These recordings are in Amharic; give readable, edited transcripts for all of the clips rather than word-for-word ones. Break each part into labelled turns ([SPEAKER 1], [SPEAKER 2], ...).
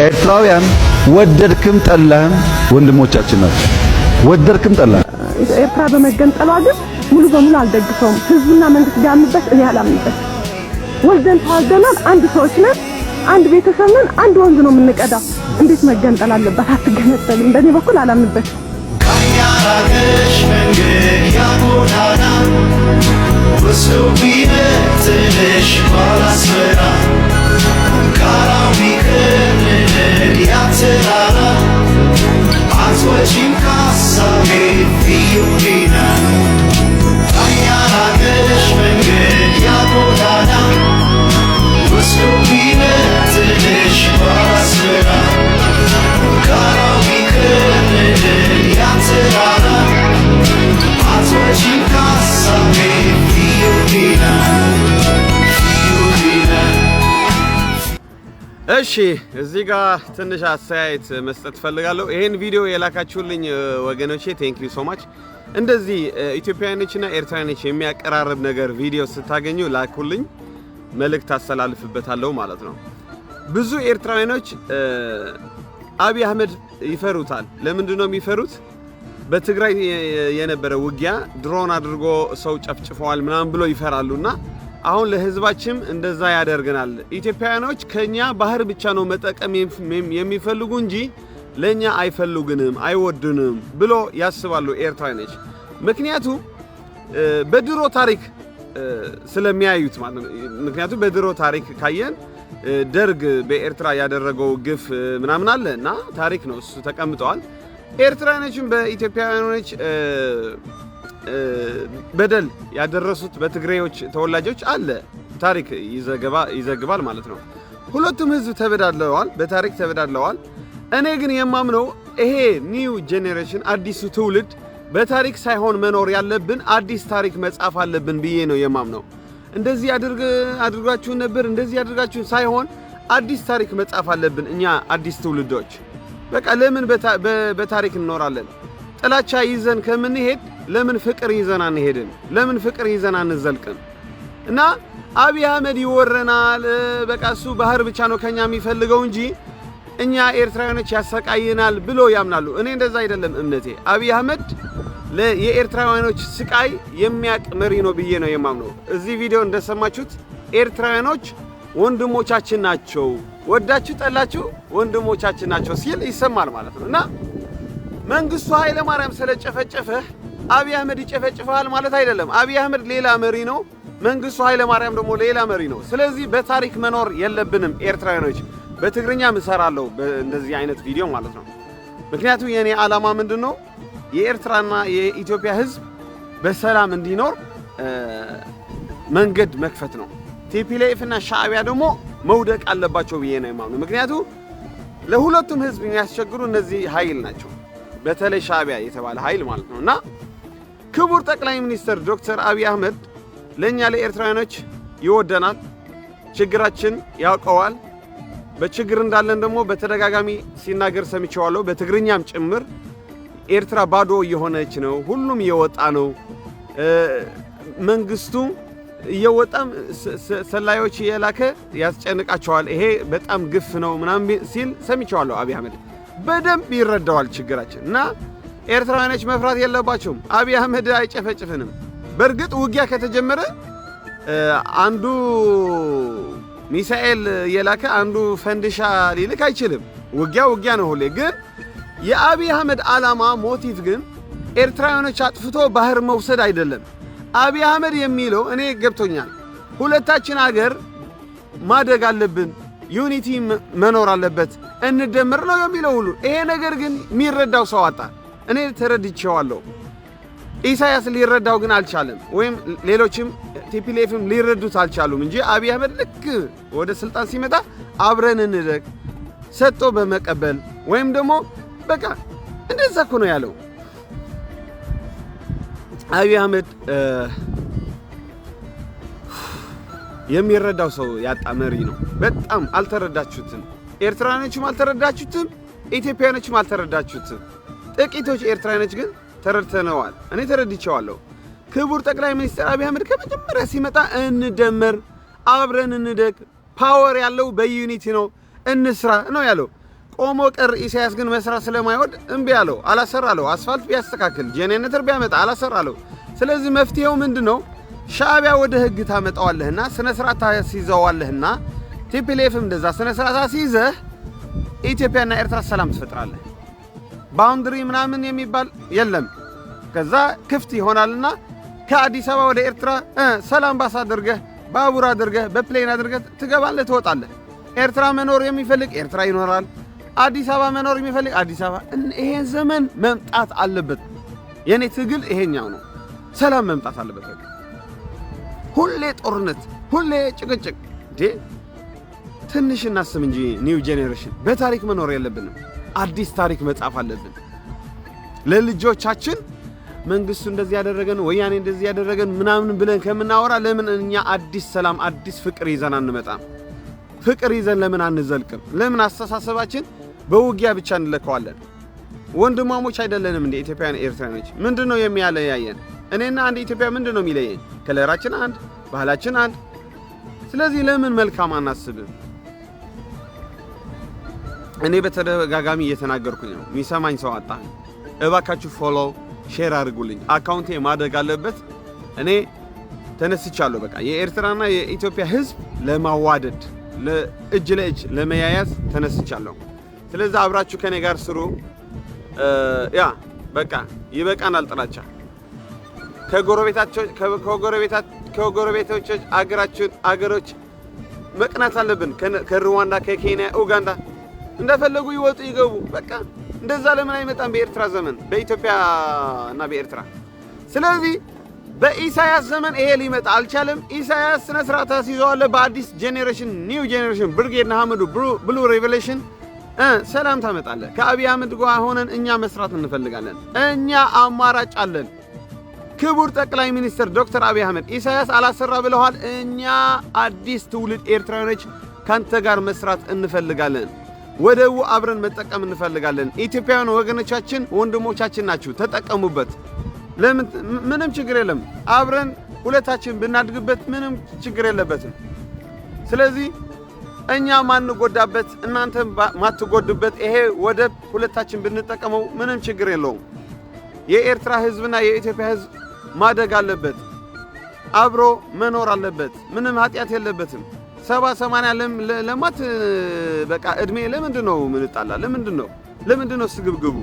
[SPEAKER 1] ኤርትራውያን ወደድክም ጠላህም ወንድሞቻችን ናቸው። ወደድክም ጠላህም
[SPEAKER 2] ኤርትራ በመገንጠሏ ግን ሙሉ በሙሉ አልደግፈውም። ህዝብና መንግስት ቢያምንበት እኔ አላምንበት። ወልደን ተዋልደናል፣ አንድ ሰዎች ነን፣ አንድ ቤተሰብ ነን፣ አንድ ወንዝ ነው የምንቀዳው። እንዴት መገንጠል አለበት? አትገነጠልም። በእኔ በኩል አላምንበት።
[SPEAKER 3] ካያራገሽ መንገድ ያጎዳና ወሰው ቢነጥልሽ ባላስፈራ ካራዊ ከነድ ያተራራ አትወጪም ካሳቤ ፊዮሪና ካያራገሽ መንገድ ያጎዳና ወሰው ቢነጥልሽ ባላስፈራ ካራዊ ከነድ ያተራራ አትወጪም ካሳቤ ፊዮሪና
[SPEAKER 4] እሺ እዚህ ጋር ትንሽ አስተያየት መስጠት ፈልጋለሁ። ይሄን ቪዲዮ የላካችሁልኝ ወገኖቼ ቴንክ ዩ ሶ ማች። እንደዚህ ኢትዮጵያውያኖችና ኤርትራውያኖች የሚያቀራርብ ነገር ቪዲዮ ስታገኙ ላኩልኝ፣ መልእክት አስተላልፍበታለሁ ማለት ነው። ብዙ ኤርትራውያኖች አብይ አህመድ ይፈሩታል። ለምንድን ነው የሚፈሩት? በትግራይ የነበረ ውጊያ ድሮን አድርጎ ሰው ጨፍጭፈዋል ምናምን ብሎ ይፈራሉና አሁን ለህዝባችን እንደዛ ያደርገናል። ኢትዮጵያውያኖች ከኛ ባህር ብቻ ነው መጠቀም የሚፈልጉ እንጂ ለኛ አይፈልጉንም፣ አይወዱንም ብሎ ያስባሉ ኤርትራውያኖች። ምክንያቱም በድሮ ታሪክ ስለሚያዩት ማለት ነው። ምክንያቱም በድሮ ታሪክ ካየን ደርግ በኤርትራ ያደረገው ግፍ ምናምን አለ እና ታሪክ ነው እሱ ተቀምጠዋል። ኤርትራውያኖችም በኢትዮጵያውያኖች በደል ያደረሱት በትግሬዎች ተወላጆች አለ ታሪክ ይዘግባል ማለት ነው። ሁለቱም ህዝብ ተበዳድለዋል፣ በታሪክ ተበዳድለዋል። እኔ ግን የማምነው ይሄ ኒው ጄኔሬሽን አዲሱ ትውልድ በታሪክ ሳይሆን መኖር ያለብን አዲስ ታሪክ መጻፍ አለብን ብዬ ነው የማምነው። እንደዚህ አድርጋችሁ ነበር እንደዚህ አድርጋችሁ ሳይሆን አዲስ ታሪክ መጻፍ አለብን እኛ አዲስ ትውልዶች። በቃ ለምን በታሪክ እንኖራለን? ጥላቻ ይዘን ከምንሄድ ለምን ፍቅር ይዘን አንሄድም? ለምን ፍቅር ይዘን አንዘልቅም? እና አብይ አህመድ ይወረናል፣ በቃ እሱ ባህር ብቻ ነው ከኛ የሚፈልገው እንጂ እኛ ኤርትራውያኖች ያሰቃየናል ብሎ ያምናሉ። እኔ እንደዛ አይደለም እምነቴ። አብይ አህመድ የኤርትራውያኖች ስቃይ የሚያቅ መሪ ነው ብዬ ነው የማምነው። እዚህ ቪዲዮ እንደሰማችሁት ኤርትራውያኖች ወንድሞቻችን ናቸው፣ ወዳችሁ ጠላችሁ ወንድሞቻችን ናቸው ሲል ይሰማል ማለት ነው። እና መንግስቱ ኃይለ ማርያም ስለጨፈጨፈህ አብይ አህመድ ይጨፈጭፋል ማለት አይደለም። አብይ አህመድ ሌላ መሪ ነው፣ መንግስቱ ኃይለ ማርያም ደግሞ ሌላ መሪ ነው። ስለዚህ በታሪክ መኖር የለብንም ኤርትራውያኖች። በትግርኛ እሰራለሁ እንደዚህ አይነት ቪዲዮ ማለት ነው። ምክንያቱም የኔ ዓላማ ምንድነው? የኤርትራና የኢትዮጵያ ህዝብ በሰላም እንዲኖር መንገድ መክፈት ነው። ቲፒኤልኤፍ እና ሻዕቢያ ደግሞ መውደቅ አለባቸው ብዬ ነው የማምነው። ምክንያቱም ለሁለቱም ህዝብ የሚያስቸግሩ እነዚህ ኃይል ናቸው፣ በተለይ ሻዕቢያ የተባለ ኃይል ማለት ነው። እና ክቡር ጠቅላይ ሚኒስትር ዶክተር አብይ አህመድ ለኛ ለኤርትራውያኖች ይወደናል፣ ችግራችን ያውቀዋል። በችግር እንዳለን ደግሞ በተደጋጋሚ ሲናገር ሰምቼዋለሁ፣ በትግርኛም ጭምር። ኤርትራ ባዶ እየሆነች ነው፣ ሁሉም እየወጣ ነው፣ መንግስቱ እየወጣም ሰላዮች እየላከ ያስጨንቃቸዋል፣ ይሄ በጣም ግፍ ነው ምናምን ሲል ሰምቼዋለሁ። አብይ አህመድ በደንብ ይረዳዋል ችግራችን እና ኤርትራውያኖች መፍራት የለባቸውም። አብይ አህመድ አይጨፈጭፍንም። በእርግጥ ውጊያ ከተጀመረ አንዱ ሚሳኤል የላከ አንዱ ፈንድሻ ሊልክ አይችልም። ውጊያ ነው ሁሌ። ግን የአብይ አህመድ ዓላማ ሞቲቭ ግን ኤርትራውያኖች አጥፍቶ ባህር መውሰድ አይደለም። አብይ አህመድ የሚለው እኔ ገብቶኛል። ሁለታችን አገር ማደግ አለብን፣ ዩኒቲ መኖር አለበት፣ እንደምር ነው የሚለው ሁሉ። ይሄ ነገር ግን የሚረዳው ሰው አጣ። እኔ ተረድቼዋለሁ፣ ኢሳያስ ሊረዳው ግን አልቻለም፣ ወይም ሌሎችም ቲፒኤልኤፍም ሊረዱት አልቻሉም እንጂ አብይ አህመድ ልክ ወደ ስልጣን ሲመጣ አብረን እንደግ ሰጥቶ በመቀበል ወይም ደግሞ በቃ እንደዛ እኮ ነው ያለው። አብይ አህመድ የሚረዳው ሰው ያጣ መሪ ነው። በጣም አልተረዳችሁትም። ኤርትራውያኖችም አልተረዳችሁትም፣ ኢትዮጵያውያኖችም አልተረዳችሁትም። ጥቂቶች ኤርትራውያኖች ግን ተረድተነዋል። እኔ ተረድቼዋለሁ። ክቡር ጠቅላይ ሚኒስትር አብይ አህመድ ከመጀመሪያ ሲመጣ እንደመር፣ አብረን እንደግ፣ ፓወር ያለው በዩኒቲ ነው፣ እንስራ ነው ያለው። ቆሞ ቀር ኢሳያስ ግን መስራት ስለማይወድ እምቢ አለው፣ አላሰራለው። አስፋልት ቢያስተካክል ጄኔሬተር ቢያመጣ አላሰራለው። ስለዚህ መፍትሄው ምንድነው? ሻዕቢያ ወደ ህግ ታመጣዋለህና ስነ ስርዓት ታስይዘዋለህና ቲፒኤልኤፍም እንደዛ ስነ ስርዓት አስይዘህ ኢትዮጵያና ኤርትራ ሰላም ትፈጥራለህ። ባውንደሪ ምናምን የሚባል የለም። ከዛ ክፍት ይሆናልና ከአዲስ አበባ ወደ ኤርትራ ሰላም ባስ አድርገህ ባቡር አድርገህ በፕሌን አድርገህ ትገባለህ፣ ትወጣለህ። ኤርትራ መኖር የሚፈልግ ኤርትራ ይኖራል። አዲስ አበባ መኖር የሚፈልግ አዲስ አበባ። ይሄ ዘመን መምጣት አለበት። የኔ ትግል ይሄኛው ነው። ሰላም መምጣት አለበት። ሁሌ ጦርነት፣ ሁሌ ጭቅጭቅ። ትንሽ እናስብ እንጂ ኒው ጄኔሬሽን በታሪክ መኖር የለብንም። አዲስ ታሪክ መጻፍ አለብን ለልጆቻችን። መንግስቱ እንደዚህ ያደረገን ወያኔ እንደዚህ ያደረገን ምናምን ብለን ከምናወራ ለምን እኛ አዲስ ሰላም አዲስ ፍቅር ይዘን አንመጣም? ፍቅር ይዘን ለምን አንዘልቅም? ለምን አስተሳሰባችን በውጊያ ብቻ እንለከዋለን? ወንድማሞች አይደለንም እንደ ኢትዮጵያውያን ኤርትራኖች? ምንድነው የሚያለያየን? እኔና አንድ ኢትዮጵያ ምንድነው የሚለየን? ከለራችን አንድ፣ ባህላችን አንድ። ስለዚህ ለምን መልካም አናስብም? እኔ በተደጋጋሚ እየተናገርኩኝ ነው። የሚሰማኝ ሰው አጣ። እባካችሁ ፎሎ ሼር አድርጉልኝ። አካውንቴ ማደግ አለበት። እኔ ተነስቻለሁ። በቃ የኤርትራና የኢትዮጵያ ህዝብ ለማዋደድ ለእጅ ለእጅ ለመያያዝ ተነስቻለሁ። ስለዚህ አብራችሁ ከኔ ጋር ስሩ። በቃ ይበቃናል ጥላቻ። ከጎረቤቶች አገሮች መቅናት አለብን። ከሩዋንዳ፣ ከኬንያ፣ ኡጋንዳ እንደፈለጉ ይወጡ ይገቡ። በቃ እንደዛ ለምን አይመጣም? በኤርትራ ዘመን በኢትዮጵያ እና በኤርትራ። ስለዚህ በኢሳያስ ዘመን ይሄ ሊመጣ አልቻለም። ኢሳያስ ስነ ስርዓት አስይዘዋል። በአዲስ ጄኔሬሽን ኒው ጄኔሬሽን ብርጌድ ንሓመዱ ብሉ ሬቨሌሽን ሰላም ታመጣለህ። ከአብይ አህመድ ጋር ሆነን እኛ መስራት እንፈልጋለን። እኛ አማራጭ አለን። ክቡር ጠቅላይ ሚኒስትር ዶክተር አብይ አህመድ ኢሳያስ አላሰራ ብለዋል። እኛ አዲስ ትውልድ ኤርትራውያኖች ካንተ ጋር መስራት እንፈልጋለን። ወደው አብረን መጠቀም እንፈልጋለን። ኢትዮጵያውያን ወገኖቻችን ወንድሞቻችን ናችሁ፣ ተጠቀሙበት። ምንም ችግር የለም። አብረን ሁለታችን ብናድግበት ምንም ችግር የለበትም። ስለዚህ እኛ ማንጎዳበት እናንተ ማትጎድበት ይሄ ወደብ ሁለታችን ብንጠቀመው ምንም ችግር የለውም። የኤርትራ ህዝብና የኢትዮጵያ ህዝብ ማደግ አለበት፣ አብሮ መኖር አለበት። ምንም ኃጢአት የለበትም። 70-80 ለማት በቃ እድሜ ለምንድን ነው ምንጣላ? ለምንድን ነው ስግብግቡ?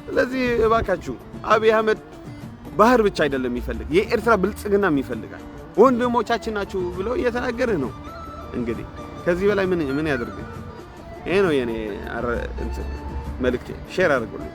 [SPEAKER 4] ስለዚህ እባካችሁ አብይ አህመድ ባህር ብቻ አይደለም የሚፈልግ የኤርትራ ብልጽግና የሚፈልጋል። ወንድሞቻችን ናችሁ ብሎ እየተናገርህ ነው። እንግዲህ ከዚህ በላይ ምን ያደርግ? ይሄ ነው የኔ መልእክቴ። ሼር አድርጉልኝ።